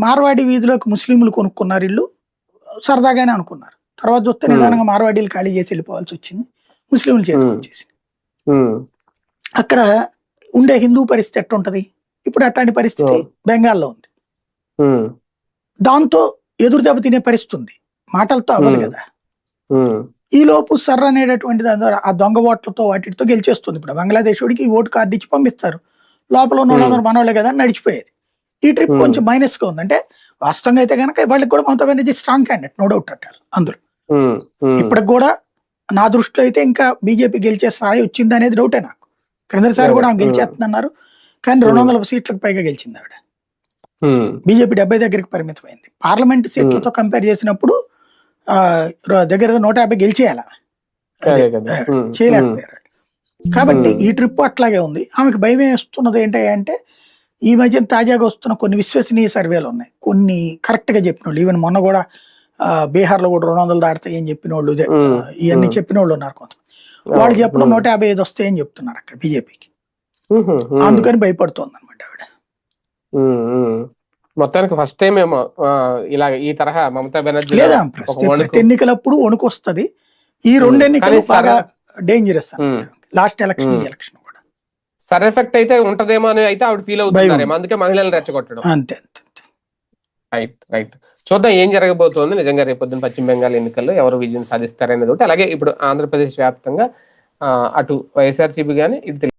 మార్వాడి వీధిలోకి ముస్లింలు కొనుక్కున్నారు ఇల్లు, సరదాగానే అనుకున్నారు. తర్వాత చూస్తే నిదానంగా మార్వాడీలు ఖాళీ చేసి వెళ్ళిపోవాల్సి వచ్చింది, ముస్లింల చేతికి వచ్చేసింది. అక్కడ ఉండే హిందూ పరిస్థితి ఎట్టుంటది? ఇప్పుడు అట్లాంటి పరిస్థితి బెంగాల్లో ఉంది. దాంతో ఎదురు దెబ్బ తినే పరిస్థితి ఉంది, మాటలతో అవ్వదు కదా. ఈ లోపు సర్ర అనేటటువంటి ఆ దొంగ ఓట్లతో వాటితో గెలిచేస్తుంది. ఇప్పుడు బంగ్లాదేశ్ వాడికి ఈ ఓటు కార్డు ఇచ్చి పంపిస్తారు, లోపల ఉన్న వాళ్ళందరూ మనవాళ్ళే కదా అని నడిచిపోయేది. ఈ ట్రిప్ కొంచెం మైనస్ గా ఉంది. అంటే వాస్తవంగా అయితే కనుక వాళ్ళకి కూడా Mamata Banerjee strong candidate, no doubt అట్టారు అందులో. ఇప్పటికి కూడా నా దృష్టిలో అయితే ఇంకా బీజేపీ గెలిచే స్థాయి వచ్చింది అనేది డౌటే నాకు. క్రిందసారి కూడా ఆమె గెలిచేస్తుంది అన్నారు, కానీ 200 సీట్లకు పైగా గెలిచింది ఆవిడ. బీజేపీ 70 దగ్గరికి పరిమితమైంది. పార్లమెంట్ సీట్లతో కంపేర్ చేసినప్పుడు దగ్గర 150 గెలిచేయాల, చేయలేకపోయారు. కాబట్టి ఈ ట్రిప్ అట్లాగే ఉంది. ఆమెకు భయం వేస్తున్నది ఏంటంటే ఈ మధ్య తాజాగా వస్తున్న కొన్ని విశ్వసనీయ సర్వేలు ఉన్నాయి, కొన్ని కరెక్ట్ గా చెప్పిన వాళ్ళు. ఈవెన్ మొన్న కూడా బీహార్ లో కూడా 200 దాటుతాయి అని చెప్పిన వాళ్ళు, ఇవన్నీ చెప్పిన వాళ్ళు ఉన్నారు కొంతమంది. వాళ్ళు చెప్పడం 155 వస్తాయని చెప్తున్నారు అక్కడ బీజేపీకి. అందుకని భయపడుతోంది అనమాట ఆవిడ. మొత్తానికి ఫస్ట్ టైం ఏమో ఇలా ఈ తరహా మమతా బెనర్జీ లేదా ప్రతి ఎన్నికలప్పుడు వణుకు వస్తుంది. ఈ 2 ఎన్నికలు బాగా డేంజరస్ లాస్ట్ ఎలక్షన్, ఈ ఎలక్షన్ కూడా సర్ ఎఫెక్ట్ అయితే ఉంటదేమో అని అయితే ఆవిడ ఫీల్ అవుతున్నారేమో, అందుకే మహిళలను రెచ్చగొట్టడం. అంతే. రైట్ రైట్ చూద్దాం ఏం జరగబోతోంది. నిజంగా రేపొద్దున పశ్చిమ బెంగాల్ ఎన్నికల్లో ఎవరు విజయం సాధిస్తారనేది ఒకటి. అలాగే ఇప్పుడు ఆంధ్రప్రదేశ్ వ్యాప్తంగా అటు వైఎస్ఆర్సీపీ కానీ ఇటు